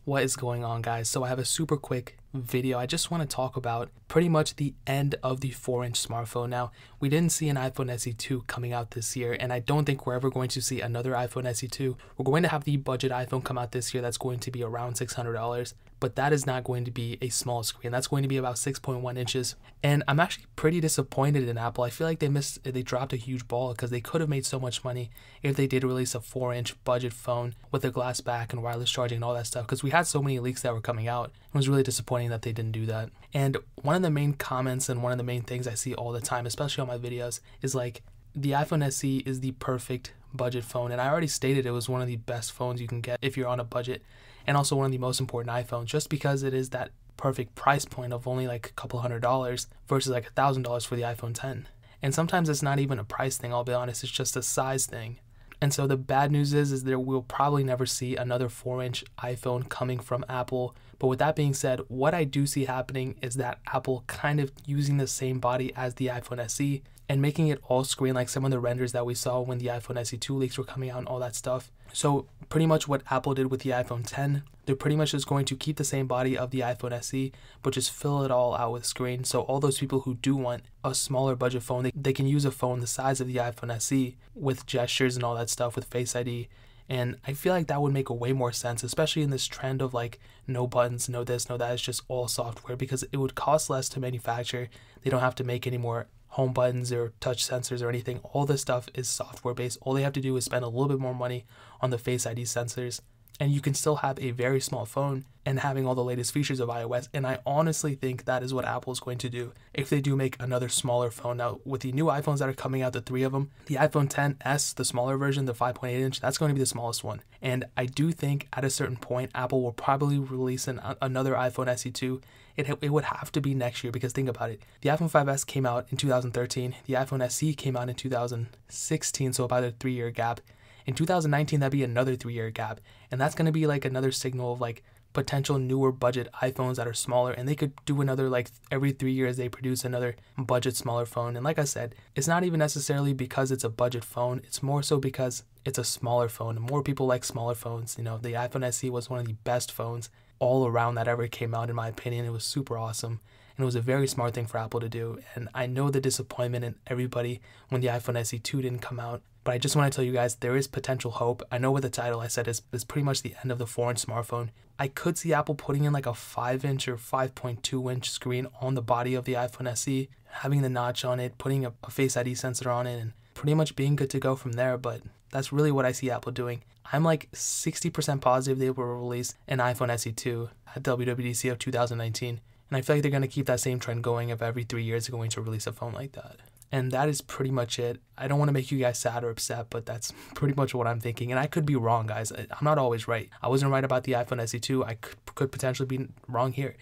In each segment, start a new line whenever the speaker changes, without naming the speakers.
What is going on, guys? So I have a super quick video. I just want to talk about pretty much the end of the 4-inch smartphone. Now, we didn't see an iPhone SE 2 coming out this year, and I don't think we're ever going to see another iPhone SE 2. We're going to have the budget iPhone come out this year that's going to be around $600, but that is not going to be a small screen. That's going to be about 6.1 inches. And I'm actually pretty disappointed in Apple. I feel like they dropped a huge ball because they could have made so much money if they did release a 4-inch budget phone with a glass back and wireless charging and all that stuff, because we had so many leaks that were coming out. It was really disappointing that they didn't do that. And one of the main comments and one of the main things I see all the time, especially on my videos, is like, the iPhone SE is the perfect budget phone. And I already stated it was one of the best phones you can get if you're on a budget, and also one of the most important iPhones, just because it is that perfect price point of only like a couple $100 versus like $1,000 for the iPhone 10. And sometimes it's not even a price thing, I'll be honest, it's just a size thing. And so the bad news is that we'll probably never see another 4-inch iPhone coming from Apple. But with that being said, what I do see happening is that Apple kind of using the same body as the iPhone SE and making it all screen, like some of the renders that we saw when the iPhone SE 2 leaks were coming out and all that stuff. So pretty much what Apple did with the iPhone 10, they're pretty much just going to keep the same body of the iPhone SE, but just fill it all out with screen. So all those people who do want a smaller budget phone, they can use a phone the size of the iPhone SE with gestures and all that stuff with Face ID. And I feel like that would make a way more sense, especially in this trend of like no buttons, no this, no that. It's just all software, because it would cost less to manufacture. They don't have to make any more home buttons or touch sensors or anything. All this stuff is software based. All they have to do is spend a little bit more money on the Face ID sensors, and you can still have a very small phone and having all the latest features of iOS. And I honestly think that is what Apple is going to do if they do make another smaller phone. Now, with the new iPhones that are coming out, the 3 of them, the iPhone XS, the smaller version, the 5.8 inch, that's going to be the smallest one. And I do think at a certain point, Apple will probably release another iPhone SE 2. It would have to be next year, because think about it. The iPhone 5S came out in 2013. The iPhone SE came out in 2016, so about a 3-year gap. In 2019, that'd be another 3-year gap. And that's going to be like another signal of like potential newer budget iPhones that are smaller, and they could do another, like every 3 years they produce another budget smaller phone. And like I said, it's not even necessarily because it's a budget phone, it's more so because it's a smaller phone. More people like smaller phones. You know, the iPhone SE was one of the best phones all around that ever came out, in my opinion. It was super awesome, and it was a very smart thing for Apple to do. And I know the disappointment in everybody when the iPhone SE 2 didn't come out, but I just want to tell you guys, there is potential hope. I know with the title I said is pretty much the end of the 4-inch smartphone. I could see Apple putting in like a 5-inch or 5.2 inch screen on the body of the iPhone SE, having the notch on it, putting a Face ID sensor on it, and pretty much being good to go from there. But that's really what I see Apple doing. I'm like 60% positive they will release an iPhone SE 2 at WWDC of 2019. And I feel like they're going to keep that same trend going if every 3 years they're going to release a phone like that. And that is pretty much it. I don't want to make you guys sad or upset, but that's pretty much what I'm thinking. And I could be wrong, guys. I'm not always right. I wasn't right about the iPhone SE 2. I could potentially be wrong here.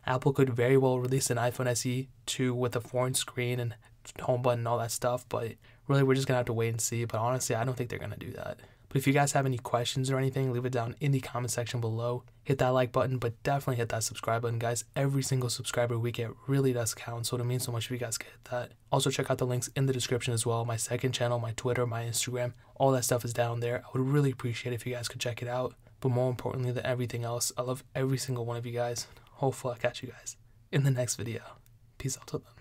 Apple could very well release an iPhone SE 2 with a 4-inch screen and home button and all that stuff. But really, we're just going to have to wait and see. But honestly, I don't think they're going to do that. But if you guys have any questions or anything, leave it down in the comment section below. Hit that like button, but definitely hit that subscribe button, guys. Every single subscriber we get really does count, so it means so much if you guys get that. Also, check out the links in the description as well. My second channel, my Twitter, my Instagram, all that stuff is down there. I would really appreciate it if you guys could check it out. But more importantly than everything else, I love every single one of you guys. Hopefully I'll catch you guys in the next video. Peace out till then.